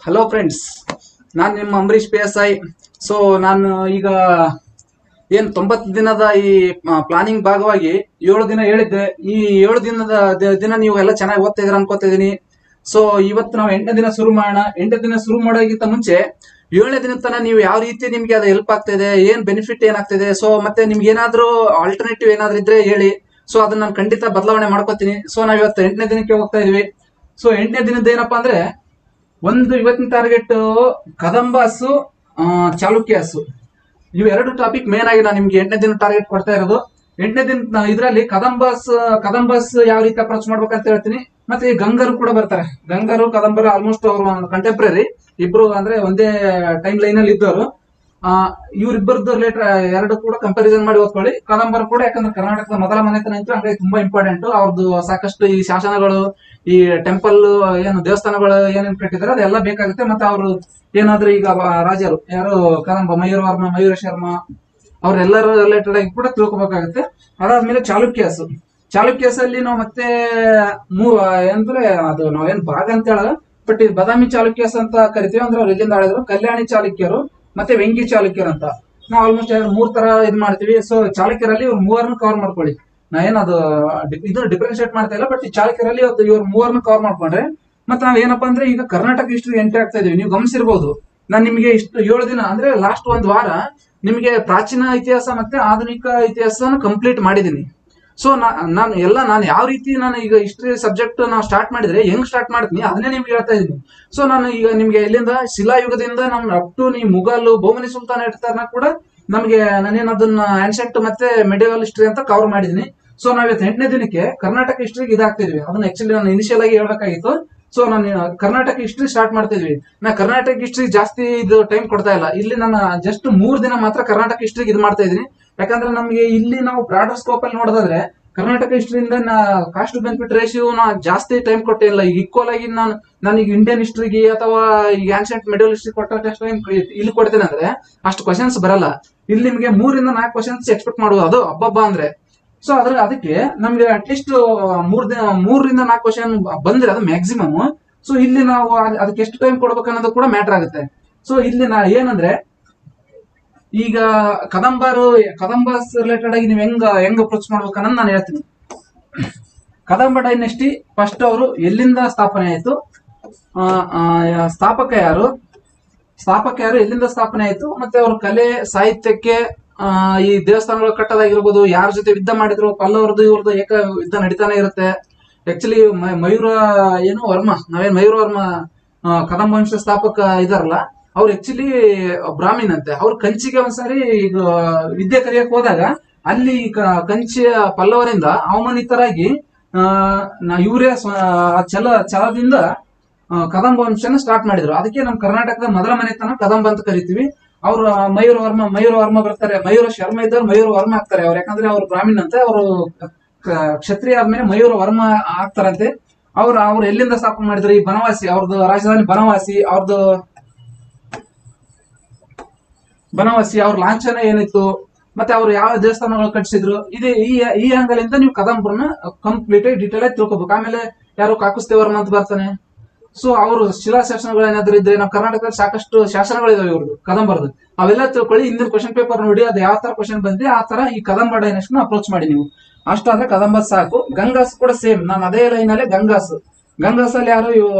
Hello friends, ನಾನು ನಿಮ್ಮ Ambareesh PSI. So ನಾನು ಈಗ ಏನು 90 ದಿನದ ಈ ಪ್ಲಾನಿಂಗ್ ಭಾಗವಾಗಿ 7 ದಿನ ಹೇಳಿದ್ದೆ. ಈ 7 ದಿನದ ದಿನ ನೀವು ಎಲ್ಲ ಚೆನ್ನಾಗಿ ಓದ್ತಾ ಇದ್ದೀರಾ ಅನ್ಕೋತಾ ಇದ್ದೀನಿ. ಸೊ ಇವತ್ತು ನಾವು 8ನೇ ದಿನ ಶುರು ಮಾಡೋಣ. 8ನೇ ದಿನ ಶುರು ಮಾಡೋಕ್ಕಿಂತ ಮುಂಚೆ 7ನೇ ದಿನ ತನಕ ನೀವು ಯಾವ ರೀತಿ ನಿಮ್ಗೆ ಅದು ಹೆಲ್ಪ್ ಆಗ್ತಿದೆ, ಏನ್ ಬೆನಿಫಿಟ್ ಏನಾಗ್ತಿದೆ, ಸೊ ಮತ್ತೆ ನಿಮ್ಗೆ ಏನಾದ್ರೂ ಆಲ್ಟರ್ನೇಟಿವ್ ಏನಾದ್ರೂ ಇದ್ರೆ ಹೇಳಿ. ಸೊ ಅದನ್ನ ನಾನು ಖಂಡಿತ ಬದಲಾವಣೆ ಮಾಡ್ಕೋತೀನಿ. ಸೊ ನಾವ್ ಇವತ್ತು 8ನೇ ದಿನಕ್ಕೆ ಹೋಗ್ತಾ ಇದೀವಿ. ಸೊ 8ನೇ ದಿನದ ಏನಪ್ಪಾ ಅಂದ್ರೆ, ಇವತ್ತಿನ ಟಾರ್ಗೆಟ್ ಕದಂಬಾಸು, ಚಾಲುಕ್ಯಾಸು, ಇವು ಎರಡು ಟಾಪಿಕ್ ಮೇನ್ ಆಗಿ ನಾನು ನಿಮ್ಗೆ 8ನೇ ದಿನ ಟಾರ್ಗೆಟ್ ಕೊಡ್ತಾ ಇರೋದು. 8ನೇ ದಿನ ಇದರಲ್ಲಿ ಕದಂಬಾಸ್ ಯಾವ ರೀತಿ ಅಪ್ರೋಚ್ ಮಾಡ್ಬೇಕಂತ ಹೇಳ್ತೀನಿ. ಮತ್ತೆ ಈ ಗಂಗರು ಕೂಡ ಬರ್ತಾರೆ. ಗಂಗರು ಕದಂಬರು ಆಲ್ಮೋಸ್ಟ್ ಅವರು ಕಂಟೆಂಪ್ರರಿ, ಇಬ್ರು ಅಂದ್ರೆ ಒಂದೇ ಟೈಮ್ ಲೈನ್ ಅಲ್ಲಿ ಇದ್ದವರು. ಇವ್ರಿಬ್ಬರದ್ದು ರಿಲೇಟೆಡ್ ಎರಡು ಕೂಡ ಕಂಪ್ಯಾರಿಸನ್ ಮಾಡಿ ಓದ್ಕೊಳ್ಳಿ. ಕದಂಬರು ಕೂಡ, ಯಾಕಂದ್ರೆ ಕರ್ನಾಟಕದ ಮೊದಲ ಮನೆತನ ಇತ್ತು, ಹಂಗಾಗಿ ತುಂಬಾ ಇಂಪಾರ್ಟೆಂಟ್. ಅವ್ರದ್ದು ಸಾಕಷ್ಟು ಈ ಶಾಸನಗಳು, ಈ ಟೆಂಪಲ್ ಏನು ದೇವಸ್ಥಾನಗಳು ಏನೇನು ಕಟ್ಟಿದಾರೆ ಅದೆಲ್ಲ ಬೇಕಾಗುತ್ತೆ. ಮತ್ತೆ ಅವರು ಏನಾದ್ರೂ ಈಗ ರಾಜರು ಯಾರು ಕದಂಬ, ಮಯೂರ ಶರ್ಮ ಅವ್ರೆಲ್ಲರ ರಿಲೇಟೆಡ್ ಆಗಿ ಕೂಡ ತಿಳ್ಕೊಬೇಕಾಗುತ್ತೆ. ಅದಾದ್ಮೇಲೆ ಚಾಲುಕ್ಯಾಸ್ ಅಲ್ಲಿ ನಾವು ಮತ್ತೆ ಅಂದ್ರೆ ಅದು ನಾವೇನ್ ಭಾಗ ಅಂತ ಹೇಳಲ್ಲ, ಬಟ್ ಇದು ಬಾದಾಮಿ ಚಾಲುಕ್ಯಾಸ್ ಅಂತ ಕರಿತೀವಿ. ಅಂದ್ರೆ ಅವ್ರು ಎಲ್ಲಿಂದ ಆಳಿದ್ರು, ಕಲ್ಯಾಣಿ ಚಾಲುಕ್ಯರು ಮತ್ತೆ ವೆಂಗಿ ಚಾಲುಕ್ಯರು ಅಂತ. ನಾವು ಆಲ್ಮೋಸ್ಟ್ 3 ತರ ಇದ್ ಮಾಡ್ತೀವಿ. ಸೊ ಚಾಲುಕ್ಯರಲ್ಲಿ ಇವ್ರು 3 ಕವರ್ ಮಾಡ್ಕೊಳ್ಳಿ. ನಾ ಏನದು ಇದು ಡಿಫ್ರೆನ್ಶಿಯೇಟ್ ಮಾಡ್ತಾ ಇಲ್ಲ, ಬಟ್ ಈ ಚಾಲುಕ್ಯರಲ್ಲಿ ಇವ್ರು 3 ಕವರ್ ಮಾಡ್ಕೊಂಡ್ರೆ ಮತ್ತೆ ನಾವ್ ಏನಪ್ಪಾ ಅಂದ್ರೆ ಈಗ ಕರ್ನಾಟಕ ಹಿಸ್ಟ್ರಿ ಎಂಟ್ರಿ ಆಗ್ತಾ ಇದೀವಿ. ನೀವು ಗಮನಿಸಿರ್ಬೋದು, ನಾನು ನಿಮಗೆ ಇಷ್ಟು 7 ದಿನ ಅಂದ್ರೆ ಲಾಸ್ಟ್ ಒಂದ್ ವಾರ ನಿಮಗೆ ಪ್ರಾಚೀನ ಇತಿಹಾಸ ಮತ್ತೆ ಆಧುನಿಕ ಇತಿಹಾಸನ ಕಂಪ್ಲೀಟ್ ಮಾಡಿದೀನಿ. ಸೊ ನಾನು ಯಾವ ರೀತಿ ನಾನು ಈಗ ಹಿಸ್ಟ್ರಿ ಸಬ್ಜೆಕ್ಟ್ ನಾವು ಸ್ಟಾರ್ಟ್ ಮಾಡಿದ್ರೆ ಹೆಂಗ್ ಸ್ಟಾರ್ಟ್ ಮಾಡ್ತೀನಿ ಅದನ್ನೇ ನಿಮ್ಗೆ ಹೇಳ್ತಾ ಇದೀನಿ. ಸೊ ನಾನು ಈಗ ನಿಮ್ಗೆ ಎಲ್ಲಿಂದ ಶಿಲಾಯುಗದಿಂದ ನಮ್ ಅಪ್ ಟು ನೀವು ಮುಘಲ್, ಬಹುಮನಿ ಸುಲ್ತಾನ್ ಇರ್ತಾರನ ಕೂಡ ನಮ್ಗೆ ನಾನೇನು ಅದನ್ನ ಆನ್ಸೆಂಟ್ ಮತ್ತೆ ಮೆಡಿವಲ್ ಹಿಸ್ಟ್ರಿ ಅಂತ ಕವರ್ ಮಾಡಿದೀನಿ. ಸೊ ನಾವಿವತ್ತು 8ನೇ ದಿನಕ್ಕೆ ಕರ್ನಾಟಕ ಹಿಸ್ಟ್ರಿಗೆ ಇದಾಗ್ತಿದ್ವಿ. ಅದನ್ನ ಆಕ್ಚುಲಿ ನಾನು ಇನಿಷಿಯಲ್ ಆಗಿ ಹೇಳ್ಬೇಕಾಗಿತ್ತು. ಸೊ ನಾನು ಕರ್ನಾಟಕ ಹಿಸ್ಟ್ರಿ ಸ್ಟಾರ್ಟ್ ಮಾಡ್ತಿದ್ವಿ. ನಾ ಕರ್ನಾಟಕ ಹಿಸ್ಟ್ರಿ ಜಾಸ್ತಿ ಇದು ಟೈಮ್ ಕೊಡ್ತಾ ಇಲ್ಲ. ಇಲ್ಲಿ ನಾನು ಜಸ್ಟ್ 3 ದಿನ ಮಾತ್ರ ಕರ್ನಾಟಕ ಹಿಸ್ಟ್ರಿಗೆ ಇದು ಮಾಡ್ತಾ ಇದೀನಿ. ಯಾಕಂದ್ರೆ ನಮ್ಗೆ ಇಲ್ಲಿ ನಾವು ಬ್ರಾಡರ್ ಸ್ಕೋಪ್ ಅಲ್ಲಿ ನೋಡೋದಾದ್ರೆ ಕರ್ನಾಟಕ ಹಿಸ್ಟ್ರಿಯಿಂದ ಕಾಸ್ಟ್ ಬೆನಿಫಿಟ್ ರೇಷಿಯೋ ಜಾಸ್ತಿ ಟೈಮ್ ಕೊಟ್ಟೇ ಇಲ್ಲ. ಈಗ ಈಕ್ವಲ್ ಆಗಿ ನಾನೀಗ ಇಂಡಿಯನ್ ಹಿಸ್ಟ್ರಿಗೆ ಅಥವಾ ಈಗ ಆನ್ಸೆಂಟ್ ಮಿಡಲ್ ಹಿಸ್ಟ್ರಿ ಕೊಟ್ಟಷ್ಟು ಇಲ್ಲಿ ಕೊಡ್ತೇನೆ ಅಂದ್ರೆ ಅಷ್ಟು ಕ್ವಶನ್ಸ್ ಬರಲ್ಲ. ಇಲ್ಲಿ ನಿಮ್ಗೆ 3 ರಿಂದ 4 ಕ್ವಶನ್ಸ್ ಎಕ್ಸ್ಪೆಕ್ಟ್ ಮಾಡುವುದು, ಅದು ಹಬ್ಬ ಅಂದ್ರೆ. ಸೊ ಅದಕ್ಕೆ ನಮ್ಗೆ ಅಟ್ಲೀಸ್ಟ್ 3 ರಿಂದ 4 ಕ್ವಶನ್ ಬಂದ್ರೆ ಅದು ಮ್ಯಾಕ್ಸಿಮಮ್. ಸೊ ಇಲ್ಲಿ ನಾವು ಅದಕ್ಕೆ ಎಷ್ಟು ಟೈಮ್ ಕೊಡ್ಬೇಕು ಅನ್ನೋದು ಕೂಡ ಮ್ಯಾಟರ್ ಆಗುತ್ತೆ. ಸೊ ಇಲ್ಲಿ ಏನಂದ್ರೆ, ಈಗ ಕದಂಬಾಸ್ ರಿಲೇಟೆಡ್ ಆಗಿ ನೀವು ಹೆಂಗ್ ಅಪ್ರೋಚ್ ಮಾಡ್ಬೇಕು ಅನ್ನೋದು ನಾನು ಹೇಳ್ತೀನಿ. ಕದಂಬ ಡೈನೆಸ್ಟಿ ಫಸ್ಟ್ ಅವರು ಎಲ್ಲಿಂದ ಸ್ಥಾಪನೆ ಆಯ್ತು, ಸ್ಥಾಪಕ ಯಾರು, ಎಲ್ಲಿಂದ ಸ್ಥಾಪನೆ ಆಯ್ತು, ಮತ್ತೆ ಅವ್ರ ಕಲೆ ಸಾಹಿತ್ಯಕ್ಕೆ ಈ ದೇವಸ್ಥಾನಗಳು ಕಟ್ಟೋದಾಗಿರ್ಬೋದು, ಯಾರ ಜೊತೆ ಯುದ್ಧ ಮಾಡಿದ್ರು, ಪಲ್ಲವರದು ಇವ್ರದ್ದು ಏಕ ಯುದ್ಧ ನಡೀತಾನೆ ಇರುತ್ತೆ. ಆಕ್ಚುಲಿ ಮಯೂರ ವರ್ಮ ಕದಂಬ ವಂಶ ಸ್ಥಾಪಕ ಇದಾರಲ್ಲ, ಅವ್ರು ಆಕ್ಚುಲಿ ಬ್ರಾಹ್ಮಣ ಅಂತೆ. ಅವ್ರು ಕಂಚಿಗೆ ಒಂದ್ಸಾರಿ ಈಗ ವಿದ್ಯೆ ಕಲಿಯಕ್ ಹೋದಾಗ ಅಲ್ಲಿ ಕಂಚಿಯ ಪಲ್ಲವರಿಂದ ಅವಮಾನಿತರಾಗಿ ಇವರೇ ಛಲದಿಂದ ಕದಂಬ ವಂಶನ ಸ್ಟಾರ್ಟ್ ಮಾಡಿದ್ರು. ಅದಕ್ಕೆ ನಮ್ಮ ಕರ್ನಾಟಕದ ಮೊದಲ ಮನೆತನ ಕದಂಬ ಅಂತ ಕರಿತೀವಿ. ಅವ್ರು ಮಯೂರ ವರ್ಮ ಬರ್ತಾರೆ. ಮಯೂರ ಶರ್ಮ ಇದ್ದವ್ರು ಮಯೂರ ವರ್ಮ ಆಗ್ತಾರೆ ಅವ್ರು, ಯಾಕಂದ್ರೆ ಅವ್ರು ಬ್ರಾಹ್ಮಣ ಅಂತೆ. ಅವರು ಕ್ಷತ್ರಿಯ ಆದ್ಮೇಲೆ ಮಯೂರ ವರ್ಮ ಆಗ್ತಾರಂತೆ. ಅವ್ರು ಎಲ್ಲಿಂದ ಸ್ಥಾಪನೆ ಮಾಡಿದ್ರು, ಈ ಬನವಾಸಿ, ಅವ್ರದ್ದು ರಾಜಧಾನಿ ಬನವಾಸಿ, ಅವ್ರ ಲಾಂಛನ ಏನಿತ್ತು, ಮತ್ತೆ ಅವ್ರು ಯಾವ ದೇವಸ್ಥಾನಗಳು ಕಟ್ಟಿಸಿದ್ರು, ಇದೇ ಈ ಆಂಗಲ್ ಇಂದ ನೀವು ಕದಂಬರನ್ನ ಕಂಪ್ಲೀಟ್ ಆಗಿ ಡೀಟೇಲ್ ಆಗಿ ತಿಳ್ಕೊಬೇಕು. ಆಮೇಲೆ ಯಾರು ಕಾಕುಸ್ತಿವರ್ಮ ಅಂತ ಬರ್ತಾನೆ. ಸೊ ಅವರು ಶಿಲಾಶಾಸನಗಳು ಏನಾದ್ರು ಇದ್ರೆ, ನಮ್ಮ ಕರ್ನಾಟಕದಲ್ಲಿ ಸಾಕಷ್ಟು ಶಾಸನಗಳಿದಾವೆ ಇವ್ರದ್ದು ಕದಂಬರದ್ದು, ಅವೆಲ್ಲ ತಿಳ್ಕೊಳ್ಳಿ. ಇಂದಿನ ಕ್ವಶನ್ ಪೇಪರ್ ನೋಡಿ ಅದು ಯಾವ ತರ ಕ್ವಶನ್ ಬಂದಿದೆ ಆ ತರ ಈ ಕದಂಬ ಡೈನೆಸ್ಟ್ ಅಪ್ರೋಚ್ ಮಾಡಿ ನೀವು. ಅಷ್ಟಾದ್ರೆ ಕದಂಬ ಸಾಕು. ಗಂಗಾಸ್ ಕೂಡ ಸೇಮ್, ನಾನು ಅದೇ ಲೈನ್ ಅಲ್ಲೇ ಗಂಗಾಸ್ ಅಲ್ಲಿ ಯಾರು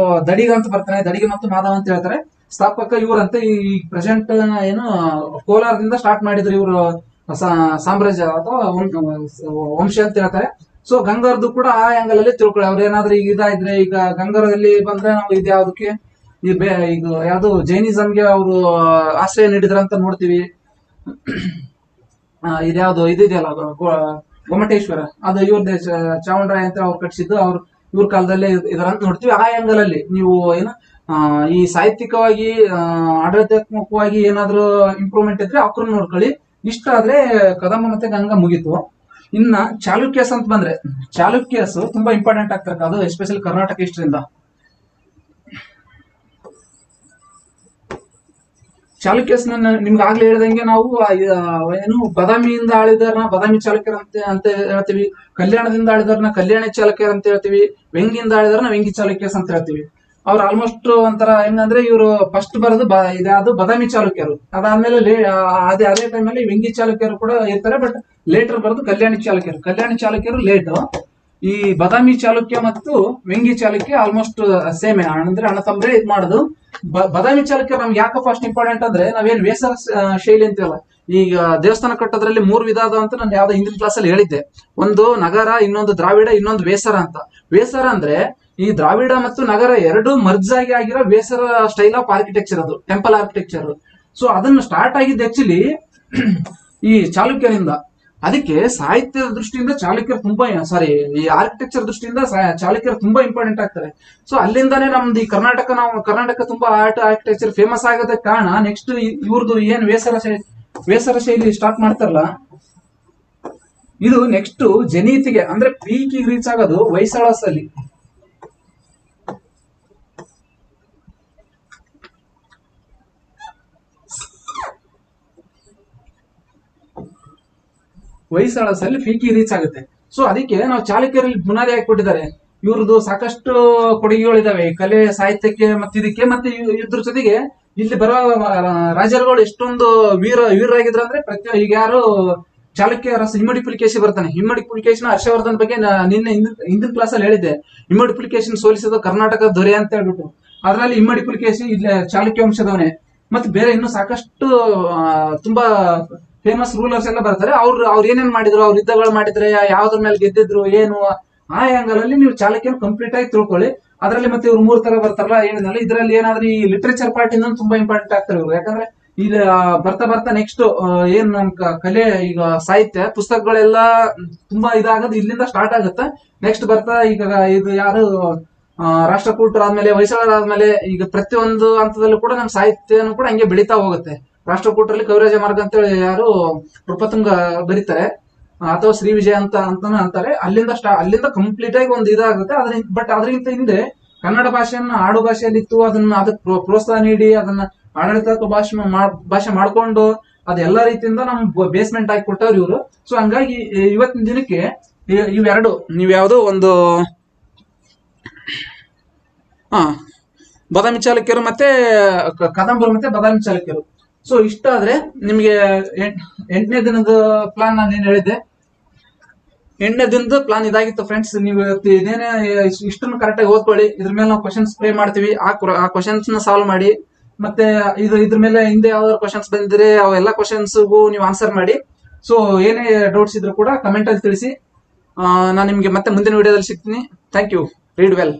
ದಡಿಗ ಅಂತ ಬರ್ತಾನೆ, ದಡಿಗೆ ಮತ್ತು ಮಾಧವ ಅಂತ ಹೇಳ್ತಾರೆ. ಸ್ಥಾಪಕ ಇವ್ರಂತೆ. ಈ ಪ್ರೆಸೆಂಟ್ ಏನು ಕೋಲಾರದಿಂದ ಸ್ಟಾರ್ಟ್ ಮಾಡಿದ್ರು ಇವರು ಸಾಮ್ರಾಜ್ಯ ಅಥವಾ ವಂಶ ಅಂತ ಹೇಳ್ತಾರೆ. ಸೊ ಗಂಗರ್ದು ಕೂಡ ಆ ಆಂಗಲ್ ಅಲ್ಲಿ ತಿಳ್ಕೊಳ್ಳಿ. ಅವ್ರು ಏನಾದ್ರೂ ಈಗ ಇದಾದ್ರೆ, ಈಗ ಗಂಗರಲ್ಲಿ ಬಂದ್ರೆ ನಾವು ಇದು ಯಾವ್ದಕ್ಕೆ ಈಗ ಯಾವ್ದು ಜೈನಿಸಂಗೆ ಅವರು ಆಶ್ರಯ ನೀಡಿದ್ರಂತ ನೋಡ್ತೀವಿ. ಇದ್ಯಾವ್ದು ಇದೆಯಲ್ಲ ಗೊಮ್ಮಟೇಶ್ವರ, ಅದು ಇವ್ರದೇ ಚಾಮುಂಡರಾಯ ಅಂತ ಅವ್ರು ಕಟ್ಸಿದ್ದು, ಇವ್ರ ಕಾಲದಲ್ಲೇ ಇದರಂತ ನೋಡ್ತೀವಿ. ಆ ಆಂಗಲ್ ಅಲ್ಲಿ ನೀವು ಈ ಸಾಹಿತ್ಯಿಕವಾಗಿ ಆಡಳಿತಾತ್ಮಕವಾಗಿ ಏನಾದ್ರೂ ಇಂಪ್ರೂವ್ಮೆಂಟ್ ಇದ್ರೆ ಅವ್ರನ್ನ ನೋಡ್ಕೊಳ್ಳಿ. ಇಷ್ಟ ಆದ್ರೆ ಕದಂಬ ಮತ್ತೆ ಗಂಗಾ ಮುಗೀತು. ಇನ್ನ ಚಾಲುಕ್ಯಸ್ ಅಂತ ಬಂದ್ರೆ, ಚಾಲುಕ್ಯಸ್ ತುಂಬಾ ಇಂಪಾರ್ಟೆಂಟ್ ಆಗ್ತಾರೆ, ಅದು ಎಸ್ಪೆಷಲಿ ಕರ್ನಾಟಕ ಹಿಸ್ಟ್ರಿಯಿಂದ. ಚಾಲುಕ್ಯಸ್ ನಿಮ್ಗೆ ಆಗ್ಲೇ ಹೇಳ್ದಂಗೆ ನಾವು ಏನು ಬಾದಾಮಿಯಿಂದ ಆಳಿದಾರನ ಬಾದಾಮಿ ಚಾಲುಕ್ಯರ ಅಂತ ಹೇಳ್ತೀವಿ, ಕಲ್ಯಾಣದಿಂದ ಆಳಿದಾರನ ಕಲ್ಯಾಣಿ ಚಾಲುಕ್ಯರ ಅಂತ ಹೇಳ್ತೀವಿ, ವೆಂಗಿಯಿಂದ ಆಳಿದಾರನ ವೆಂಗಿ ಚಾಲುಕ್ಯಸ್ ಅಂತ ಹೇಳ್ತೀವಿ. ಅವ್ರು ಆಲ್ಮೋಸ್ಟ್ ಒಂಥರ ಹೆಂಗಂದ್ರೆ ಇವರು ಫಸ್ಟ್ ಬರೋದು ಇದಾದ್ರು ಬಾದಾಮಿ ಚಾಲುಕ್ಯರು, ಅದಾದ್ಮೇಲೆ ಅದೇ ಟೈಮಲ್ಲಿ ವೆಂಗಿ ಚಾಲುಕ್ಯರು ಕೂಡ ಇರ್ತಾರೆ. ಬಟ್ ಲೇಟರ್ ಬರೋದು ಕಲ್ಯಾಣಿ ಚಾಲುಕ್ಯರು ಲೇಟ್. ಈ ಬಾದಾಮಿ ಚಾಲುಕ್ಯ ಮತ್ತು ವೆಂಗಿ ಚಾಲುಕ್ಯ ಆಲ್ಮೋಸ್ಟ್ ಸೇಮೆ, ಅಂದ್ರೆ ಅಣ್ಣ ತಮ್ಮರೇ ಇದ್ ಮಾಡುದು. ಬಾದಾಮಿ ಚಾಲುಕ್ಯ ನಮ್ಗೆ ಯಾಕೆ ಫಸ್ಟ್ ಇಂಪಾರ್ಟೆಂಟ್ ಅಂದ್ರೆ, ನಾವೇನ್ ವೇಸರ ಶೈಲಿ ಅಂತೀವಲ್ಲ, ಈಗ ದೇವಸ್ಥಾನ ಕಟ್ಟೋದ್ರಲ್ಲಿ 3 ವಿಧ ಅದ ಅಂತ ನಾನು ಯಾವ್ದೋ ಹಿಂದಿನ ಕ್ಲಾಸ್ ಅಲ್ಲಿ ಹೇಳಿದ್ದೆ. ಒಂದು ನಗರ, ಇನ್ನೊಂದು ದ್ರಾವಿಡ, ಇನ್ನೊಂದು ವೇಸರ ಅಂತ. ವೇಸರ ಅಂದ್ರೆ ಈ ದ್ರಾವಿಡ ಮತ್ತು ನಗರ ಎರಡು ಮರ್ಜ್ ಆಗಿ ಆಗಿರೋ ವೇಸರ ಸ್ಟೈಲ್ ಆಫ್ ಆರ್ಕಿಟೆಕ್ಚರ್, ಅದು ಟೆಂಪಲ್ ಆರ್ಕಿಟೆಕ್ಚರ್. ಸೊ ಅದನ್ನು ಸ್ಟಾರ್ಟ್ ಆಗಿದ್ದು ಆಕ್ಚುಲಿ ಈ ಚಾಲುಕ್ಯರಿಂದ. ಅದಕ್ಕೆ ಸಾಹಿತ್ಯದ ದೃಷ್ಟಿಯಿಂದ ಚಾಲುಕ್ಯರು ತುಂಬಾ, ಈ ಆರ್ಕಿಟೆಕ್ಚರ್ ದೃಷ್ಟಿಯಿಂದ ಚಾಲುಕ್ಯರು ತುಂಬಾ ಇಂಪಾರ್ಟೆಂಟ್ ಆಗ್ತಾರೆ. ಸೊ ಅಲ್ಲಿಂದಾನೇ ನಮ್ದು ಈ ಕರ್ನಾಟಕ ತುಂಬಾ ಆರ್ಕಿಟೆಕ್ಚರ್ ಫೇಮಸ್ ಆಗೋದಕ್ಕೆ ಕಾರಣ. ನೆಕ್ಸ್ಟ್ ಇವ್ರದ್ದು ಏನ್ ವೇಸರ ಶೈಲಿ ಸ್ಟಾರ್ಟ್ ಮಾಡ್ತಾರಲ್ಲ, ಇದು ನೆಕ್ಸ್ಟ್ ಜೆನೀತಿಗೆ ಅಂದ್ರೆ ಪೀಕಿಗೆ ರೀಚ್ ಆಗೋದು ಹೊಯ್ಸಳದಲ್ಲಿ. ಹೊಯ್ಸಳದಲ್ಲಿ ಪೀಕಿ ರೀಚ್ ಆಗುತ್ತೆ. ಸೊ ಅದಕ್ಕೆ ನಾವು ಚಾಲುಕ್ಯರಲ್ಲಿ ಬುನಾದಿ ಹಾಕಿಕೊಟ್ಟಿದ್ದಾರೆ. ಇವ್ರದ್ದು ಸಾಕಷ್ಟು ಕೊಡುಗೆಗಳಿದಾವೆ ಕಲೆ ಸಾಹಿತ್ಯಕ್ಕೆ ಮತ್ತೆ ಇದಕ್ಕೆ. ಮತ್ತೆ ಇದ್ರ ಜೊತೆಗೆ ಇಲ್ಲಿ ಬರೋ ರಾಜರುಗಳು ಎಷ್ಟೊಂದು ವೀರರಾಗಿದ್ರು ಅಂದ್ರೆ, ಈಗ ಯಾರು ಚಾಲುಕ್ಯ ರಸ ಇಮ್ಮಡಿ ಪುಲಿಕೇಶಿ ಬರ್ತಾನೆ. ಇಮ್ಮಡಿ ಪುಲಿಕೇಶಿನ ಹರ್ಷವರ್ಧನ್ ಬಗ್ಗೆ ನಿನ್ನೆ ಹಿಂದಿನ ಕ್ಲಾಸ್ ಅಲ್ಲಿ ಹೇಳಿದ್ದೆ. ಇಮ್ಮಡಿ ಪುಲಿಕೇಶಿನ ಸೋಲಿಸಿದ ಕರ್ನಾಟಕ ದೊರೆ ಅಂತ ಹೇಳ್ಬಿಟ್ಟು. ಅದರಲ್ಲಿ ಇಮ್ಮಡಿ ಪುಲಿಕೇಶಿ ಇಲ್ಲಿ ಚಾಲುಕ್ಯ ವಂಶದವನೇ. ಮತ್ತೆ ಬೇರೆ ಇನ್ನು ಸಾಕಷ್ಟು ತುಂಬಾ ಫೇಮಸ್ ರೂಲರ್ಸ್ ಎಲ್ಲ ಬರ್ತಾರೆ. ಅವ್ರು ಏನೇನ್ ಮಾಡಿದ್ರು, ಅವ್ರ ಯುದ್ಧಗಳು ಮಾಡಿದ್ರೆ, ಯಾವ್ದ್ರ ಮೇಲೆ ಗೆದ್ದಿದ್ರು, ಏನು ಆ ಆಂಗಲ್ ಅಲ್ಲಿ ನೀವು ಚಾಲುಕ್ಯನ ಕಂಪ್ಲೀಟ್ ಆಗಿ ತಿಳ್ಕೊಳ್ಳಿ. ಅದರಲ್ಲಿ ಮತ್ತೆ ಇವ್ರು 3 ತರ ಬರ್ತಾರಲ್ಲ ಏನಿದಲ್ಲ, ಇದ್ರಲ್ಲಿ ಏನಾದ್ರೂ ಈ ಲಿಟ್ರೇಚರ್ ಪಾರ್ಟ್ ಇಂದ ತುಂಬಾ ಇಂಪಾರ್ಟೆಂಟ್ ಆಗ್ತಾರೆ ಇವ್ರು. ಯಾಕಂದ್ರೆ ಈಗ ಬರ್ತಾ ನೆಕ್ಸ್ಟ್ ಏನ್ ನಮ್ ಕಲೆ, ಈಗ ಸಾಹಿತ್ಯ ಪುಸ್ತಕಗಳೆಲ್ಲ ತುಂಬಾ ಇದಾಗದು ಇಲ್ಲಿಂದ ಸ್ಟಾರ್ಟ್ ಆಗುತ್ತೆ. ನೆಕ್ಸ್ಟ್ ಬರ್ತಾ ಈಗ ಇದು ಯಾರು ರಾಷ್ಟ್ರಕೂಟರಾದ್ಮೇಲೆ ಹೊಯ್ಸಳರಾದ್ಮೇಲೆ ಈಗ ಪ್ರತಿಯೊಂದು ಹಂತದಲ್ಲೂ ಕೂಡ ನಮ್ ಸಾಹಿತ್ಯನೂ ಕೂಡ ಹಂಗೆ ಬೆಳೀತಾ ಹೋಗುತ್ತೆ. ರಾಷ್ಟ್ರಕೂಟರಲ್ಲಿ ಕವಿರಾಜ ಮಾರ್ಗ ಅಂತ ಹೇಳಿ ಯಾರು ನೃಪತುಂಗ ಬರೀತಾರೆ, ಅಥವಾ ಶ್ರೀ ವಿಜಯ ಅಂತಾನು ಅಂತಾರೆ. ಅಲ್ಲಿಂದ ಕಂಪ್ಲೀಟ್ ಆಗಿ ಒಂದು ಇದಾಗುತ್ತೆ. ಬಟ್ ಅದರಿಂದ ಹಿಂದೆ ಕನ್ನಡ ಭಾಷೆಯನ್ನ ಆಡು ಭಾಷೆಯಲ್ಲಿ ಇತ್ತು. ಅದಕ್ಕೆ ಪ್ರೋತ್ಸಾಹ ನೀಡಿ ಅದನ್ನ ಆಡಳಿತ ಭಾಷೆ ಮಾಡ್ಕೊಂಡು ಅದೆಲ್ಲ ರೀತಿಯಿಂದ ನಮ್ ಬೇಸ್ಮೆಂಟ್ ಹಾಕಿ ಕೊಟ್ಟವ್ರು ಇವರು. ಸೊ ಹಂಗಾಗಿ ಇವತ್ತಿನ ದಿನಕ್ಕೆ ಇವೆರಡು, ನೀವ್ಯಾವುದೋ ಒಂದು ಬಾದಾಮಿ ಚಾಲುಕ್ಯರು ಮತ್ತೆ ಕದಂಬರು ಮತ್ತೆ ಬಾದಾಮಿ ಚಾಲುಕ್ಯರು. ಸೊ ಇಷ್ಟ ಆದ್ರೆ ನಿಮ್ಗೆ 8ನೇ ದಿನದ ಪ್ಲಾನ್ ನಾನು ಏನ್ ಹೇಳಿದ್ದೆ, 8ನೇ ದಿನದ ಪ್ಲಾನ್ ಇದಾಗಿತ್ತು ಫ್ರೆಂಡ್ಸ್. ನೀವು ಇದೇನೇ ಇಷ್ಟನ್ನು ಕರೆಕ್ಟ್ ಆಗಿ ಓದ್ಕೊಳ್ಳಿ. ಇದ್ರ ಮೇಲೆ ನಾವು ಕ್ವಶನ್ಸ್ ಪ್ಲೇ ಮಾಡ್ತೀವಿ. ಆ ಕ್ವಶನ್ಸ್ ನ ಸಾಲ್ವ್ ಮಾಡಿ. ಮತ್ತೆ ಇದ್ರ ಮೇಲೆ ಹಿಂದೆ ಯಾವ್ದಾದ್ರು ಕ್ವಶನ್ಸ್ ಬಂದಿದ್ರೆ ಅವೆಲ್ಲ ಕ್ವಶನ್ಸ್ಗೂ ನೀವು ಆನ್ಸರ್ ಮಾಡಿ. ಸೊ ಏನೇ ಡೌಟ್ಸ್ ಇದ್ರು ಕೂಡ ಕಮೆಂಟ್ ಅಲ್ಲಿ ತಿಳಿಸಿ. ನಾನು ನಿಮ್ಗೆ ಮತ್ತೆ ಮುಂದಿನ ವಿಡಿಯೋದಲ್ಲಿ ಸಿಗ್ತೀನಿ. Thank you. Read well.